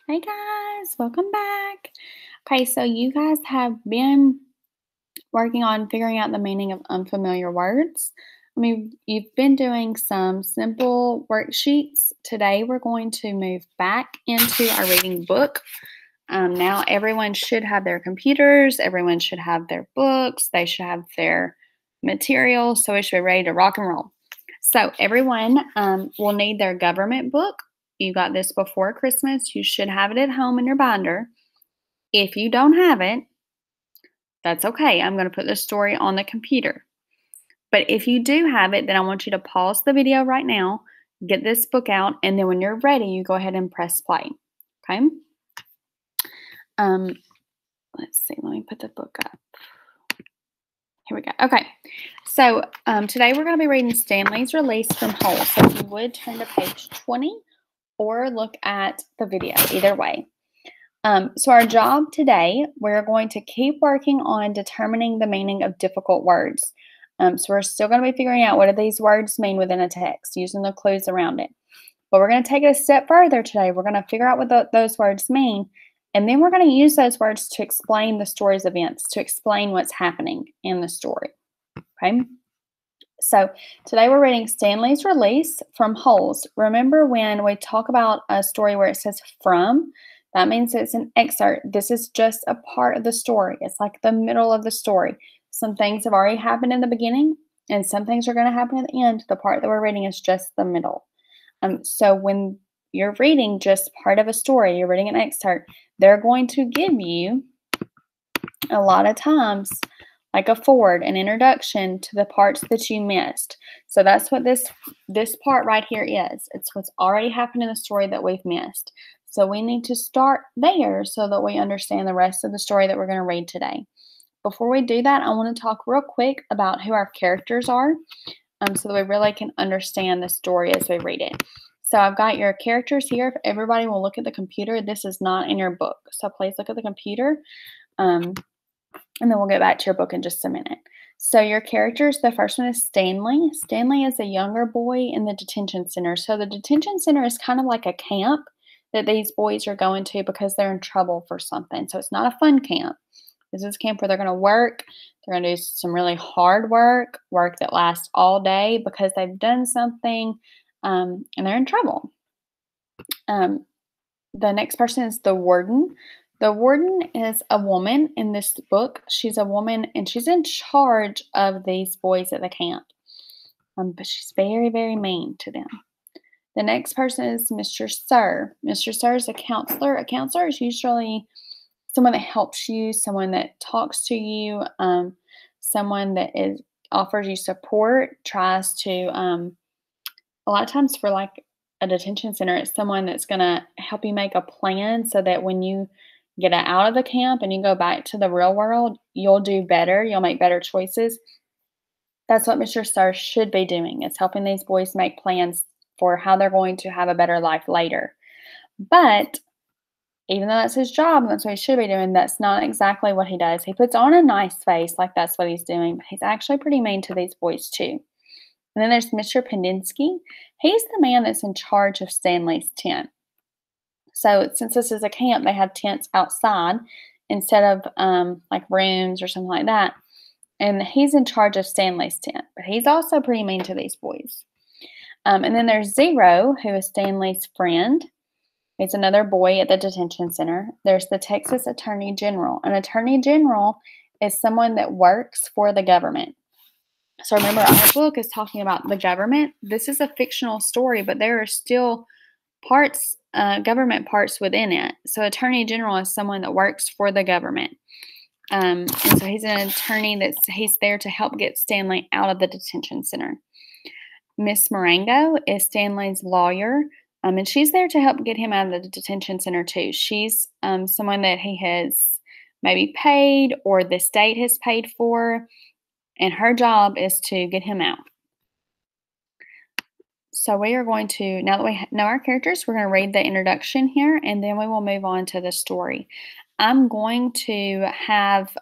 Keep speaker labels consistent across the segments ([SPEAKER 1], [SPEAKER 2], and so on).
[SPEAKER 1] Hey guys, welcome back. Okay, so you guys have been working on figuring out the meaning of unfamiliar words. You've been doing some simple worksheets. Today, we're going to move back into our reading book. Now, everyone should have their computers, everyone should have their books, they should have their materials, so we should be ready to rock and roll. So, everyone will need their government book. You got this before Christmas. You should have it at home in your binder. If you don't have it, that's okay. I'm going to put the story on the computer. But if you do have it, then I want you to pause the video right now, get this book out, and then when you're ready, you go ahead and press play. Okay? Um, let's see. Let me put the book up. Here we go. Okay. So today we're going to be reading Stanley's Release from Hole. So if you would turn to page 20 or look at the video, either way. So our job today, we're going to keep working on determining the meaning of difficult words. So we're still going to be figuring out what do these words mean within a text, using the clues around it. But we're going to take it a step further today. We're going to figure out what those words mean, and then we're going to use those words to explain the story's events, to explain what's happening in the story. Okay? So today we're reading Stanley's Release from Holes. Remember when we talk about a story where it says from, that means it's an excerpt. This is just a part of the story. It's like the middle of the story. Some things have already happened in the beginning, and some things are going to happen at the end. The part that we're reading is just the middle. So when you're reading just part of a story, you're reading an excerpt, they're going to give you a lot of times like a forward, an introduction to the parts that you missed. So that's what this part right here is. It's what's already happened in the story that we've missed. So we need to start there so that we understand the rest of the story that we're going to read today. Before we do that, I want to talk real quick about who our characters are, so that we really can understand the story as we read it. So I've got your characters here. If everybody will look at the computer, this is not in your book. So please look at the computer. And then we'll get back to your book in just a minute. So your characters, the first one is Stanley. Stanley is a younger boy in the detention center. So the detention center is kind of like a camp that these boys are going to because they're in trouble for something. So it's not a fun camp. This is a camp where they're going to work. They're going to do some really hard work that lasts all day because they've done something and they're in trouble. The next person is the warden. The warden is a woman in this book. She's a woman and she's in charge of these boys at the camp. But she's very, very mean to them. The next person is Mr. Sir. Mr. Sir is a counselor. A counselor is usually someone that helps you, someone that talks to you, someone that offers you support, tries to, a lot of times for like a detention center, it's someone that's going to help you make a plan so that when you get out of the camp and you go back to the real world, you'll do better. You'll make better choices. That's what Mr. Sir should be doing. It's helping these boys make plans for how they're going to have a better life later. But even though that's his job and that's what he should be doing, that's not exactly what he does. He puts on a nice face like that's what he's doing, but he's actually pretty mean to these boys too. And then there's Mr. Pendinsky. He's the man that's in charge of Stanley's tent. So since this is a camp, they have tents outside instead of like rooms or something like that. And he's in charge of Stanley's tent, but he's also pretty mean to these boys. And then there's Zero, who is Stanley's friend. He's another boy at the detention center. There's the Texas Attorney General. An Attorney General is someone that works for the government. So remember, our book is talking about the government. This is a fictional story, but there are still parts, government parts within it. So Attorney General is someone that works for the government. And so he's an attorney he's there to help get Stanley out of the detention center. Miss Marengo is Stanley's lawyer, and she's there to help get him out of the detention center too. She's someone that he has maybe paid or the state has paid for, and her job is to get him out. So we are going to, now that we know our characters, we're going to read the introduction here, and then we will move on to the story. I'm going to have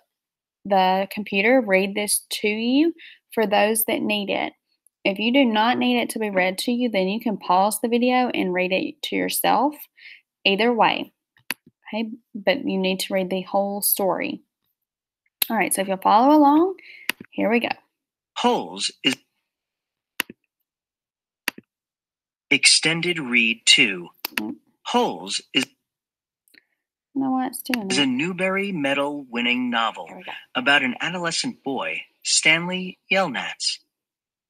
[SPEAKER 1] the computer read this to you for those that need it. If you do not need it to be read to you, then you can pause the video and read it to yourself. Either way. Okay, but you need to read the whole story. All right, so if you'll follow along, here we go.
[SPEAKER 2] Holes is extended read 2.
[SPEAKER 1] Mm.
[SPEAKER 2] Holes is
[SPEAKER 1] No, what it's doing
[SPEAKER 2] a
[SPEAKER 1] it.
[SPEAKER 2] Newbery Medal winning novel
[SPEAKER 1] Here we go.
[SPEAKER 2] about an adolescent boy, Stanley Yelnats.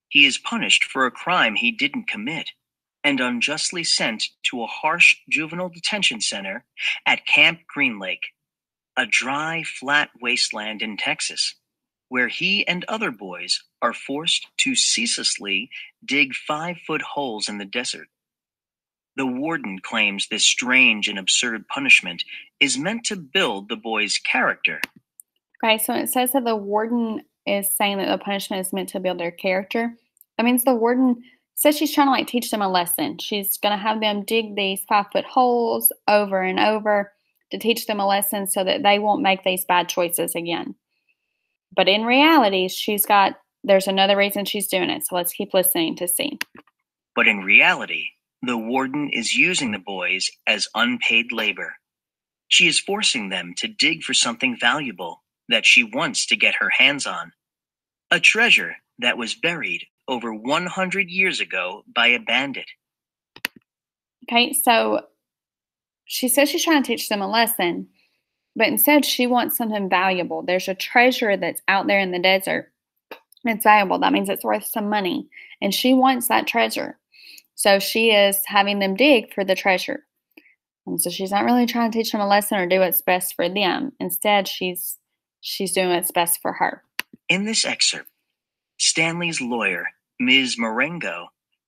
[SPEAKER 2] He is punished for a crime he didn't commit and unjustly sent to a harsh juvenile detention center at Camp Green Lake, a dry, flat wasteland in Texas, where he and other boys are forced to ceaselessly dig 5-foot holes in the desert. The warden claims this strange and absurd punishment is meant to build the boy's character.
[SPEAKER 1] Okay, so it says that the warden is saying that the punishment is meant to build their character. That means the warden says she's trying to like teach them a lesson. She's going to have them dig these 5-foot holes over and over to teach them a lesson so that they won't make these bad choices again. But in reality, there's another reason she's doing it. So let's keep listening to see.
[SPEAKER 2] But in reality, the warden is using the boys as unpaid labor. She is forcing them to dig for something valuable that she wants to get her hands on. A treasure that was buried over 100 years ago by a bandit.
[SPEAKER 1] Okay, so she says she's trying to teach them a lesson, but instead she wants something valuable. There's a treasure that's out there in the desert. It's valuable. That means it's worth some money. And she wants that treasure. So she is having them dig for the treasure. And so she's not really trying to teach them a lesson or do what's best for them. Instead, she's doing what's best for her.
[SPEAKER 2] In this excerpt, Stanley's lawyer, Ms. Marengo,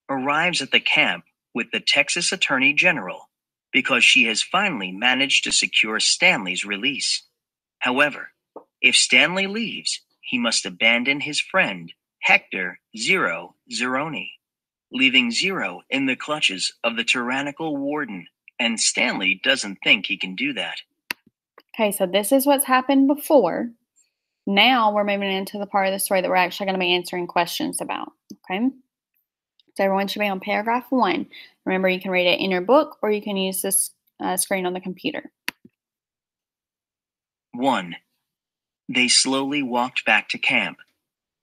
[SPEAKER 2] arrives at the camp with the Texas Attorney General because she has finally managed to secure Stanley's release. However, if Stanley leaves, he must abandon his friend, Hector Zero Zeroni, leaving Zero in the clutches of the tyrannical warden, and Stanley doesn't think he can do that.
[SPEAKER 1] Okay, so this is what's happened before. Now we're moving into the part of the story that we're actually going to be answering questions about. Okay, so everyone should be on paragraph 1. Remember, you can read it in your book or you can use this screen on the computer.
[SPEAKER 2] 1. They slowly walked back to camp.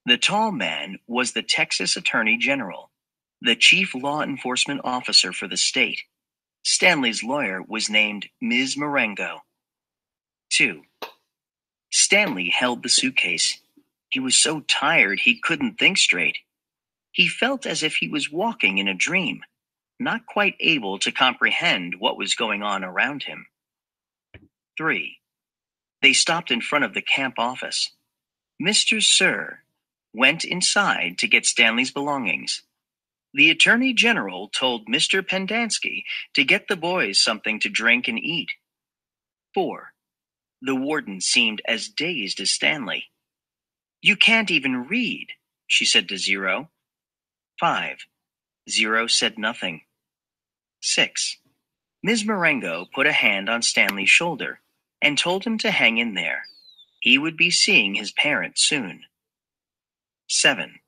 [SPEAKER 2] The tall man was the Texas Attorney General, the chief law enforcement officer for the state. Stanley's lawyer was named Ms. Marengo. 2. Stanley held the suitcase. He was so tired he couldn't think straight. He felt as if he was walking in a dream, not quite able to comprehend what was going on around him. 3. They stopped in front of the camp office. Mr. Sir went inside to get Stanley's belongings. The Attorney General told Mr. Pendanski to get the boys something to drink and eat. 4. The warden seemed as dazed as Stanley. You can't even read, she said to Zero. 5. Zero said nothing. 6. Ms. Marengo put a hand on Stanley's shoulder and told him to hang in there. He would be seeing his parents soon. 7.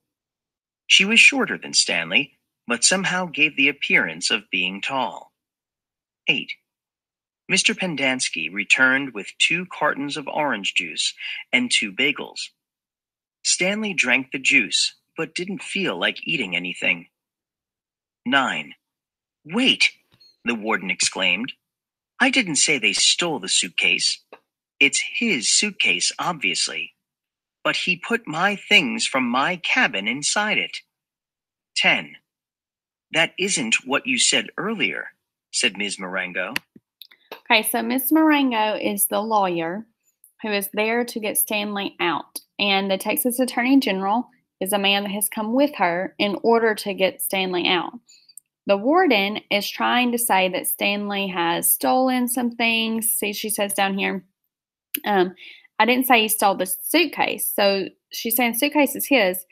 [SPEAKER 2] She was shorter than Stanley, but somehow gave the appearance of being tall. 8. Mr. Pendanski returned with 2 cartons of orange juice and 2 bagels. Stanley drank the juice, but didn't feel like eating anything. 9. Wait, the warden exclaimed. I didn't say they stole the suitcase. It's his suitcase, obviously. But he put my things from my cabin inside it. 10. That isn't what you said earlier, said Ms. Marengo.
[SPEAKER 1] Okay, so Miss Marengo is the lawyer who is there to get Stanley out. And the Texas Attorney General is a man that has come with her in order to get Stanley out. The warden is trying to say that Stanley has stolen some things. See, she says down here, I didn't say he stole the suitcase. So she's saying suitcase is his,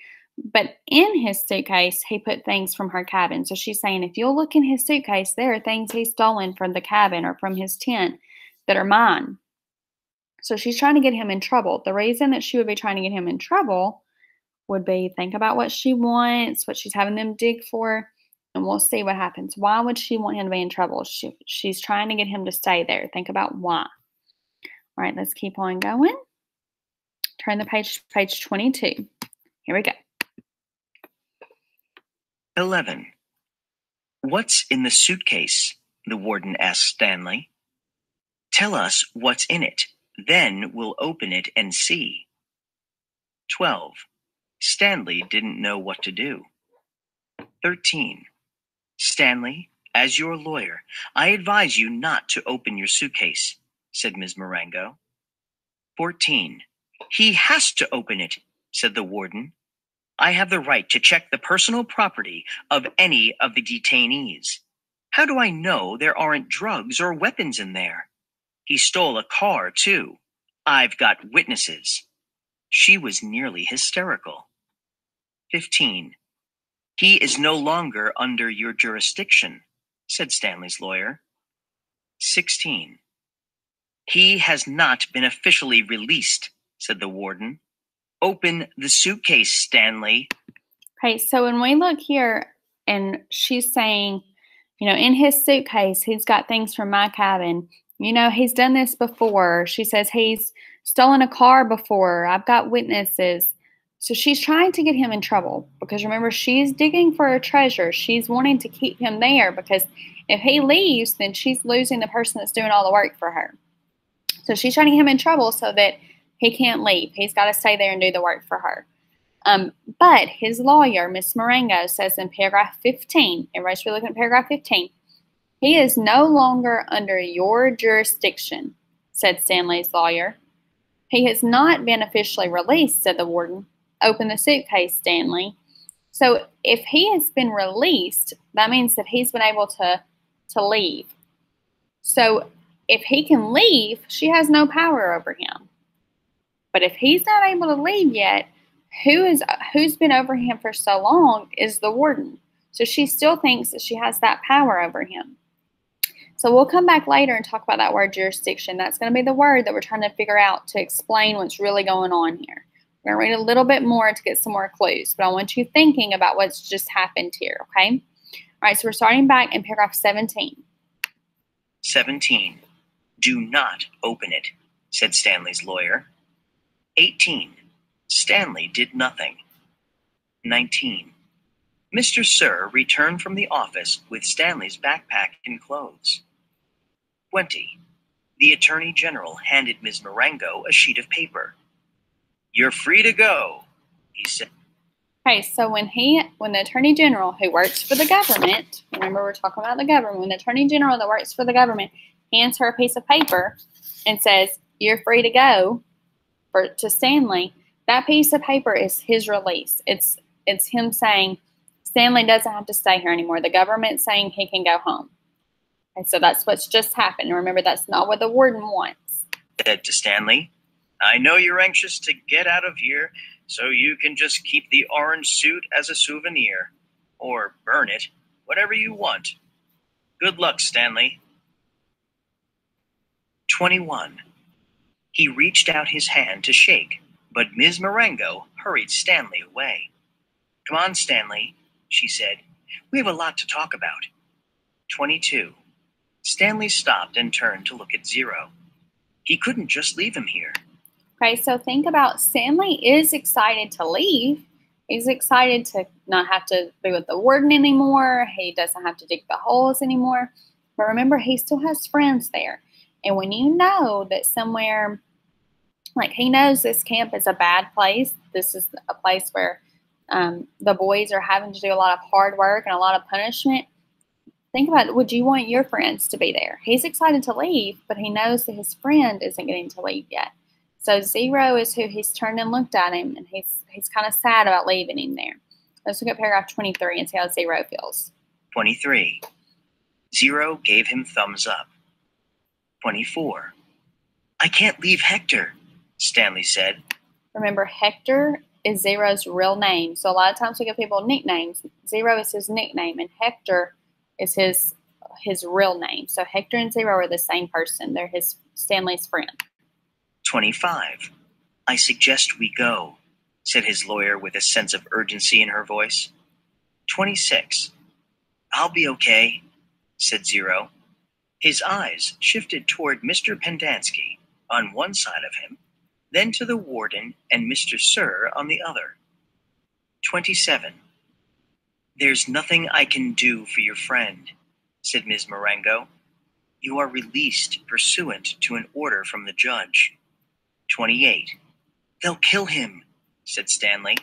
[SPEAKER 1] but in his suitcase, he put things from her cabin. So she's saying if you'll look in his suitcase, there are things he's stolen from the cabin or from his tent that are mine. So she's trying to get him in trouble. The reason that she would be trying to get him in trouble would be think about what she wants, what she's having them dig for. And we'll see what happens. Why would she want him to be in trouble? She's trying to get him to stay there. Think about why. All right, let's keep on going. Turn the page to page 22. Here we go.
[SPEAKER 2] 11. What's in the suitcase? The warden asked Stanley. Tell us what's in it. Then we'll open it and see. 12. Stanley didn't know what to do. 13. Stanley, as your lawyer, I advise you not to open your suitcase, said Ms. Marengo. 14. He has to open it, said the warden. I have the right to check the personal property of any of the detainees. How do I know there aren't drugs or weapons in there? He stole a car, too. I've got witnesses. She was nearly hysterical. 15. He is no longer under your jurisdiction, said Stanley's lawyer. 16. He has not been officially released, said the warden. Open the suitcase, Stanley.
[SPEAKER 1] Okay, so when we look here and she's saying, in his suitcase, he's got things from my cabin. He's done this before. She says he's stolen a car before. I've got witnesses. So she's trying to get him in trouble because remember, she's digging for a treasure. She's wanting to keep him there because if he leaves, then she's losing the person that's doing all the work for her. So she's trying to get him in trouble so that he can't leave. He's got to stay there and do the work for her. But his lawyer, Ms. Marengo, says in paragraph 15, everybody should be looking at paragraph 15, he is no longer under your jurisdiction, said Stanley's lawyer. He has not been officially released, said the warden. Open the suitcase, Stanley. So if he has been released, that means that he's been able to leave. So if he can leave, she has no power over him. But if he's not able to leave yet, who's been over him for so long is the warden. So she still thinks that she has that power over him. So we'll come back later and talk about that word jurisdiction. That's going to be the word that we're trying to figure out to explain what's really going on here. We're going to read a little bit more to get some more clues, but I want you thinking about what's just happened here, okay? All right, so we're starting back in paragraph 17.
[SPEAKER 2] 17. Do not open it, said Stanley's lawyer. 18. Stanley did nothing. 19. Mr. Sir returned from the office with Stanley's backpack and clothes. 20. The Attorney General handed Ms. Marengo a sheet of paper. You're free to go, he said.
[SPEAKER 1] Okay, so when the Attorney General, who works for the government, remember we're talking about the government, when the Attorney General that works for the government hands her a piece of paper and says, you're free to go to Stanley, that piece of paper is his release. It's him saying, Stanley doesn't have to stay here anymore. The government's saying he can go home. And so that's what's just happened. Remember, that's not what the warden wants.
[SPEAKER 2] Said to Stanley, I know you're anxious to get out of here, so you can just keep the orange suit as a souvenir. Or burn it, whatever you want. Good luck, Stanley. 21. He reached out his hand to shake, but Ms. Marengo hurried Stanley away. Come on, Stanley, she said. We have a lot to talk about. 22. Stanley stopped and turned to look at Zero. He couldn't just leave him here.
[SPEAKER 1] Okay, so think about Stanley is excited to leave. He's excited to not have to be with the warden anymore. He doesn't have to dig the holes anymore. But remember, he still has friends there. And when you know that somewhere, like he knows this camp is a bad place, this is a place where the boys are having to do a lot of hard work and a lot of punishment. Think about it. Would you want your friends to be there? He's excited to leave, but he knows that his friend isn't getting to leave yet. So Zero is who he's turned and looked at him, and he's kind of sad about leaving him there. Let's look at paragraph 23 and see how Zero feels. 23. Zero gave him thumbs up. 24. I can't leave Hector, Stanley said. Remember, Hector is Zero's real name. So a lot of times we give people nicknames. Zero is his nickname, and Hector is his real name. So Hector and Zero are the same person. They're Stanley's friend. 25. I suggest we go, said his lawyer with a sense of urgency in her voice. 26.
[SPEAKER 2] I'll be okay, said Zero. His eyes shifted toward Mr. Pendanski on one side of him, then to the warden and Mr. Sir on the other. 27. There's nothing I can do for your friend, said Ms. Marengo. You are released pursuant to an order from the judge. 28. They'll kill him, said Stanley.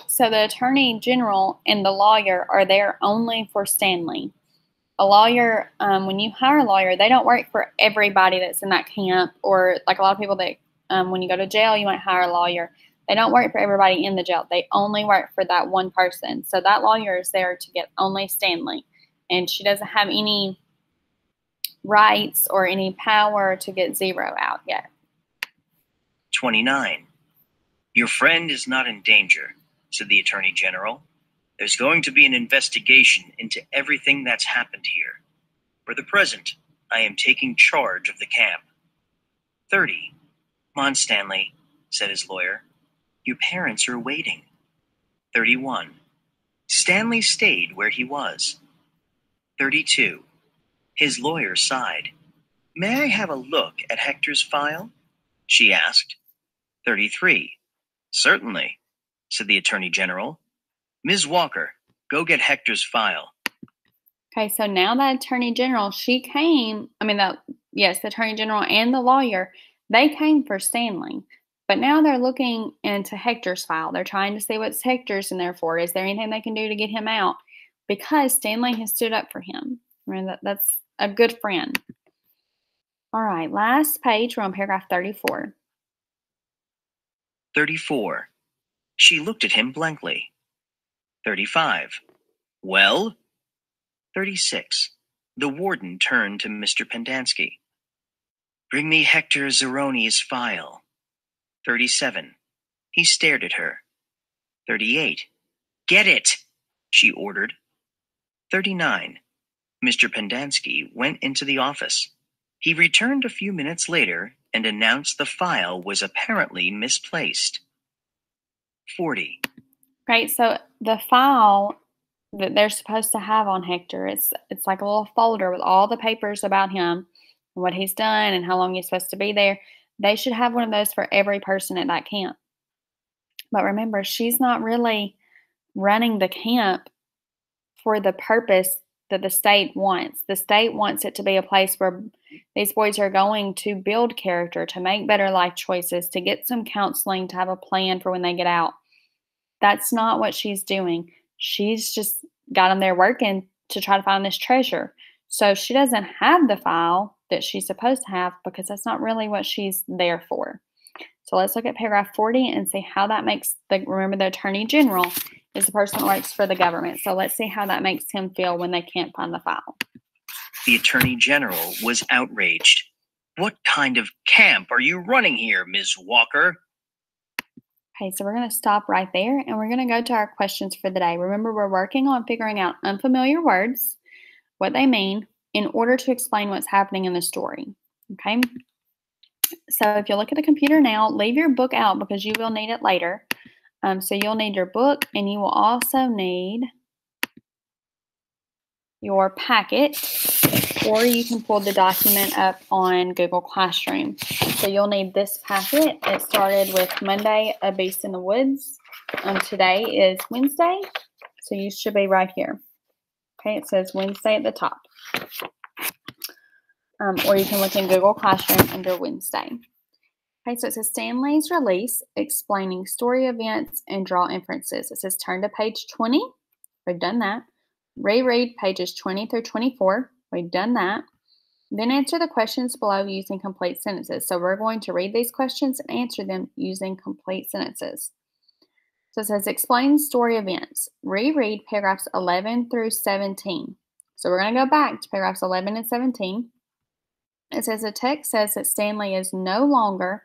[SPEAKER 1] So the attorney general and the lawyer are there only for Stanley. A lawyer, when you hire a lawyer, they don't work for everybody that's in that camp, or like a lot of people that when you go to jail, you might hire a lawyer. They don't work for everybody in the jail. They only work for that one person. So that lawyer is there to get only Stanley, and she doesn't have any rights or any power to get Zero out yet.
[SPEAKER 2] 29. Your friend is not in danger, said the Attorney General. There's going to be an investigation into everything that's happened here. For the present, I am taking charge of the camp. 30. Come on, Stanley, said his lawyer. Your parents are waiting. 31. Stanley stayed where he was. 32. His lawyer sighed. May I have a look at Hector's file? She asked. 33. Certainly, said the Attorney General. Ms. Walker, go get Hector's file.
[SPEAKER 1] Okay, so now the Attorney General, the Attorney General and the lawyer, they came for Stanley. But now they're looking into Hector's file. They're trying to see what's Hector's in there for. Is there anything they can do to get him out? Because Stanley has stood up for him. I mean, that's a good friend. All right, last page, we're on paragraph 34.
[SPEAKER 2] 34. She looked at him blankly. 35. Well? 36. The warden turned to Mr. Pendanski. Bring me Hector Zeroni's file. 37. He stared at her. 38. Get it, she ordered. 39. Mr. Pendanski went into the office. He returned a few minutes later and announced the file was apparently misplaced. 40.
[SPEAKER 1] Right, so the file that they're supposed to have on Hector, it's like a little folder with all the papers about him and what he's done and how long he's supposed to be there. They should have one of those for every person at that camp. But remember, she's not really running the camp for the purpose that the state wants. The state wants it to be a place where these boys are going to build character, to make better life choices, to get some counseling, to have a plan for when they get out. That's not what she's doing. She's just got them there working to try to find this treasure. So she doesn't have the file that she's supposed to have because that's not really what she's there for. So let's look at paragraph 40 and see how that makes remember the Attorney General is the person that works for the government. So let's see how that makes him feel when they can't find the file.
[SPEAKER 2] The Attorney General was outraged. What kind of camp are you running here, Ms. Walker?
[SPEAKER 1] Okay, so we're going to stop right there and we're going to go to our questions for the day. Remember, we're working on figuring out unfamiliar words, what they mean, in order to explain what's happening in the story. Okay? So if you look at the computer now, leave your book out because you will need it later. So you'll need your book and you will also need your packet, or you can pull the document up on Google Classroom. So you'll need this packet. It started with Monday, A Beast in the Woods. Today is Wednesday, so you should be right here. Okay, it says Wednesday at the top. Or you can look in Google Classroom under Wednesday. Okay, so it says Stanley's release, explaining story events and draw inferences. It says turn to page 20. We've done that. Reread pages 20 through 24. We've done that. Then answer the questions below using complete sentences. So we're going to read these questions and answer them using complete sentences. So it says explain story events. Reread paragraphs 11 through 17. So we're going to go back to paragraphs 11 and 17. It says the text says that Stanley is no longer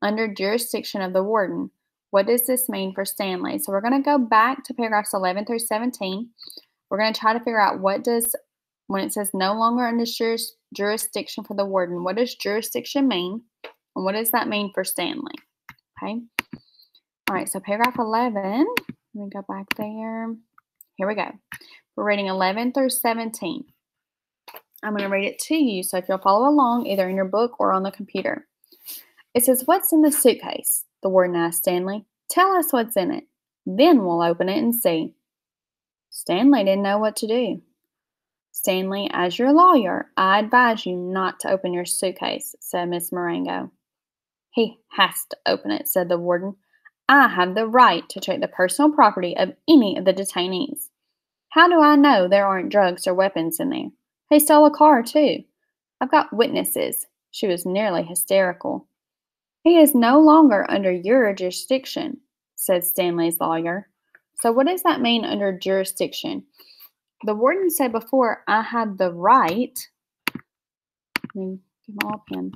[SPEAKER 1] under jurisdiction of the warden. What does this mean for Stanley? So we're going to go back to paragraphs 11 through 17. We're going to try to figure out when it says no longer under jurisdiction for the warden, what does jurisdiction mean? And what does that mean for Stanley? Okay. All right, so paragraph 11, let me go back there. Here we go. We're reading 11 through 17. I'm going to read it to you, so if you'll follow along either in your book or on the computer. It says, "What's in the suitcase?" the warden asked Stanley. "Tell us what's in it. Then we'll open it and see." Stanley didn't know what to do. "Stanley, as your lawyer, I advise you not to open your suitcase," said Miss Marengo. "He has to open it," said the warden. "I have the right to check the personal property of any of the detainees. How do I know there aren't drugs or weapons in there? He stole a car, too. I've got witnesses." She was nearly hysterical. "He is no longer under your jurisdiction," said Stanley's lawyer. So what does that mean, under jurisdiction? The warden said before, I had the right, let me give my little pen,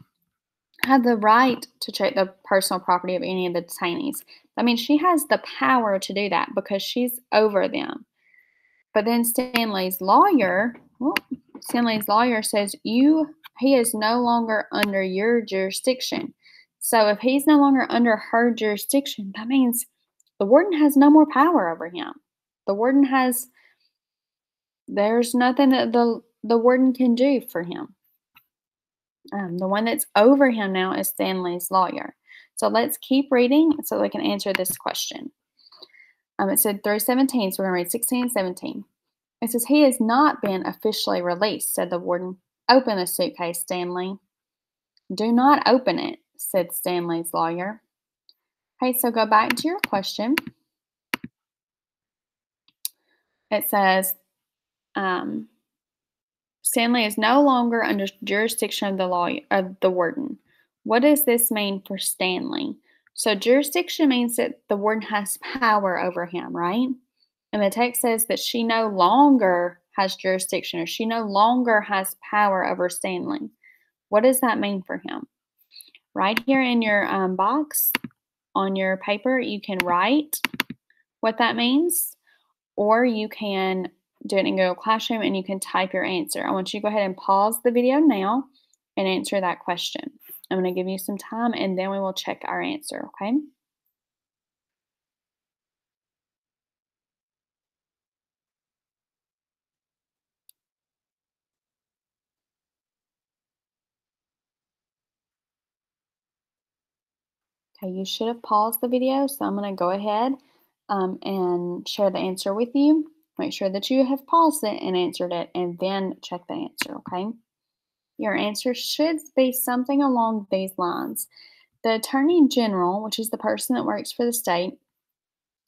[SPEAKER 1] had the right to check the personal property of any of the detainees. That means she has the power to do that because she's over them. But then Stanley's lawyer says he is no longer under your jurisdiction. So if he's no longer under her jurisdiction, that means the warden has no more power over him. There's nothing that the warden can do for him. The one that's over him now is Stanley's lawyer. So let's keep reading so we can answer this question. It said through 17, so we're going to read 16 and 17. It says, "He has not been officially released," said the warden. "Open the suitcase, Stanley." "Do not open it," said Stanley's lawyer. Okay, so go back to your question. It says, Stanley is no longer under jurisdiction of the warden. What does this mean for Stanley? So jurisdiction means that the warden has power over him, right? And the text says that she no longer has jurisdiction, or she no longer has power over Stanley. What does that mean for him? Right here in your box on your paper, you can write what that means, or you can do it in Google Classroom and you can type your answer. I want you to go ahead and pause the video now and answer that question. I'm going to give you some time and then we will check our answer, okay? Okay, you should have paused the video, so I'm going to go ahead and share the answer with you. Make sure that you have paused it and answered it, and then check the answer, okay? Your answer should be something along these lines. The Attorney General, which is the person that works for the state,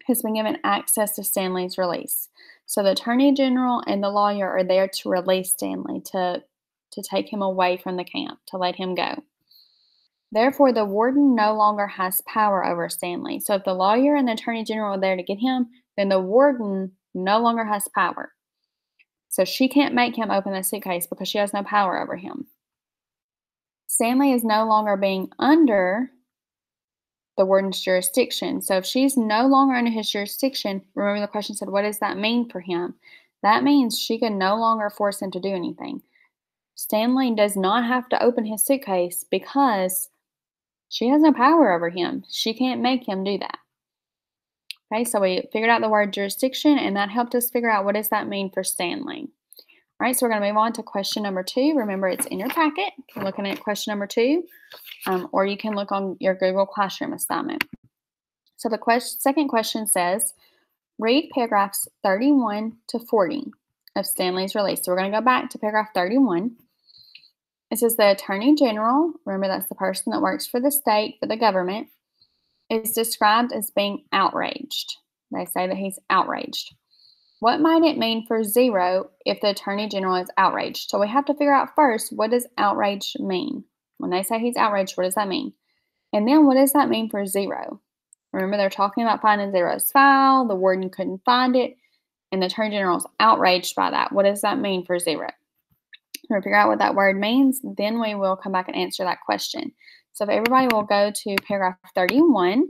[SPEAKER 1] has been given access to Stanley's release. So the Attorney General and the lawyer are there to release Stanley, to take him away from the camp, to let him go. Therefore, the warden no longer has power over Stanley. So if the lawyer and the Attorney General are there to get him, then the warden no longer has power. So she can't make him open the suitcase because she has no power over him. Stanley is no longer being under the warden's jurisdiction. So if she's no longer under his jurisdiction, remember the question said, what does that mean for him? That means she can no longer force him to do anything. Stanley does not have to open his suitcase because she has no power over him. She can't make him do that. Okay, so we figured out the word jurisdiction, and that helped us figure out what does that mean for Stanley. All right, so we're going to move on to question number 2. Remember, it's in your packet. You're looking at question number 2, or you can look on your Google Classroom assignment. So the second question says, read paragraphs 31 to 40 of Stanley's release. So we're going to go back to paragraph 31. It says the Attorney General, remember that's the person that works for the state, for the government, is described as being outraged. They say that he's outraged. What might it mean for 0 if the Attorney General is outraged? So we have to figure out first, what does outraged mean? When they say he's outraged, what does that mean? And then what does that mean for 0? Remember, they're talking about finding 0's file. The warden couldn't find it, and the Attorney General is outraged by that. What does that mean for 0? We'll figure out what that word means, then we will come back and answer that question. So if everybody will go to paragraph 31,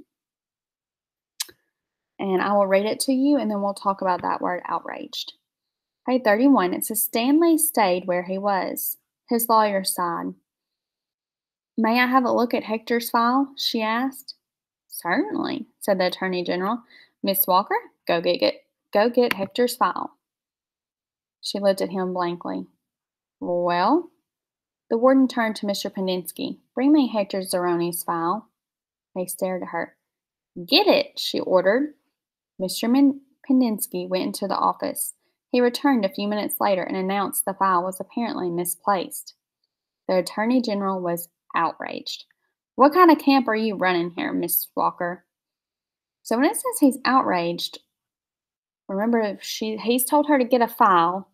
[SPEAKER 1] and I will read it to you, and then we'll talk about that word outraged. Okay, 31, it says, Stanley stayed where he was. His lawyer sighed. May I have a look at Hector's file? She asked. Certainly, said the Attorney General. Miss Walker, go get Hector's file. She looked at him blankly. Well, the warden turned to Mr. Pendinsky. Bring me Hector Zeroni's file. He stared at her. Get it, she ordered. Mr. Pendinsky went into the office. He returned a few minutes later and announced the file was apparently misplaced. The Attorney General was outraged. What kind of camp are you running here, Miss Walker? So when it says he's outraged, remember he's told her to get a file.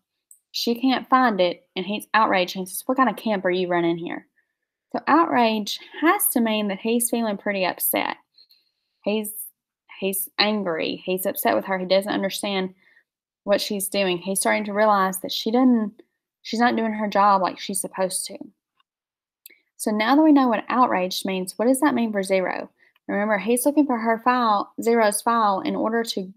[SPEAKER 1] She can't find it, and he's outraged. And says, what kind of camp are you running here? So outrage has to mean that he's feeling pretty upset. He's angry. He's upset with her. He doesn't understand what she's doing. He's starting to realize that she's not doing her job like she's supposed to. So now that we know what outraged means, what does that mean for Zero? Remember, he's looking for her file, Zero's file, in order to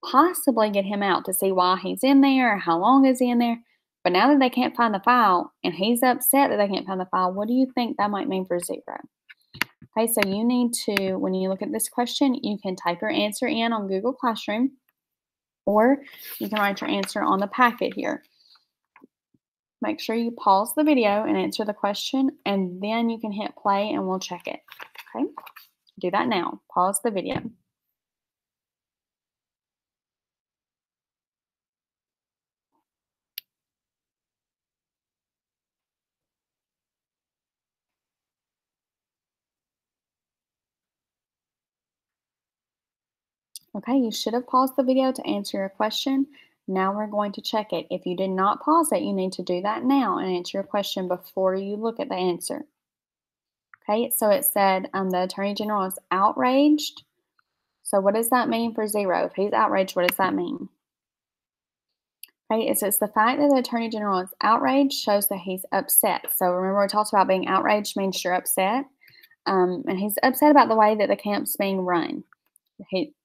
[SPEAKER 1] possibly get him out to see why he's in there, or how long is he in there. But now that they can't find the file, and he's upset that they can't find the file, what do you think that might mean for Zero? Okay, so you need to, when you look at this question, you can type your answer in on Google Classroom, or you can write your answer on the packet here. Make sure you pause the video and answer the question, and then you can hit play and we'll check it. Okay, do that now. Pause the video. Okay, you should have paused the video to answer your question. Now we're going to check it. If you did not pause it, you need to do that now and answer your question before you look at the answer. Okay, so it said the Attorney General is outraged. So what does that mean for Zero? If he's outraged, what does that mean? Okay, it's the fact that the Attorney General is outraged shows that he's upset. So remember, we talked about being outraged means you're upset. And he's upset about the way that the camp's being run.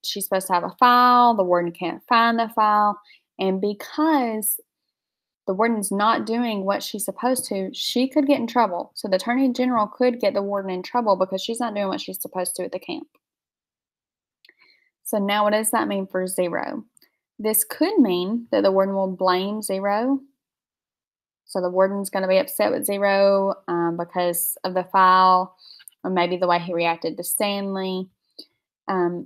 [SPEAKER 1] She's supposed to have a file. The warden can't find the file. And because the warden's not doing what she's supposed to, she could get in trouble. So the Attorney General could get the warden in trouble because she's not doing what she's supposed to at the camp. So now what does that mean for Zero? This could mean that the warden will blame Zero. So the warden's going to be upset with Zero because of the file, or maybe the way he reacted to Stanley.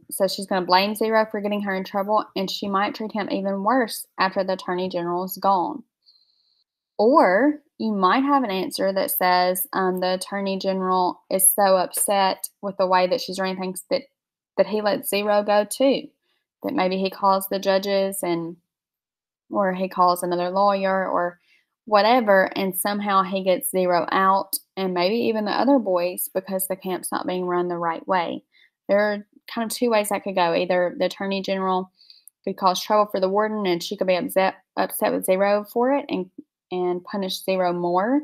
[SPEAKER 1] So she's going to blame Zero for getting her in trouble, and she might treat him even worse after the Attorney General is gone. Or you might have an answer that says the Attorney General is so upset with the way that she's running things that he lets Zero go too. That maybe he calls the judges or he calls another lawyer or whatever, and somehow he gets Zero out, and maybe even the other boys, because the camp's not being run the right way. There are kind of two ways that could go. Either the Attorney General could cause trouble for the warden, and she could be upset with Zero for it and punish Zero more,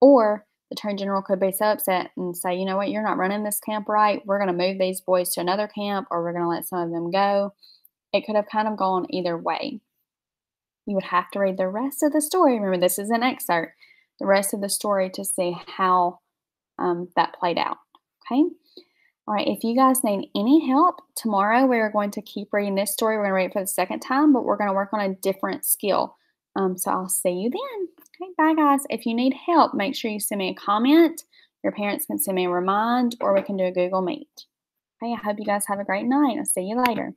[SPEAKER 1] or the Attorney General could be so upset and say, you know what, you're not running this camp right. We're going to move these boys to another camp, or we're going to let some of them go. It could have kind of gone either way. You would have to read the rest of the story. Remember, this is an excerpt. The rest of the story to see how that played out. Okay? All right, if you guys need any help, tomorrow we're going to keep reading this story. We're going to read it for the second time, but we're going to work on a different skill. So I'll see you then. Okay, bye guys. If you need help, make sure you send me a comment. Your parents can send me a remind, or we can do a Google Meet. Okay, I hope you guys have a great night. I'll see you later.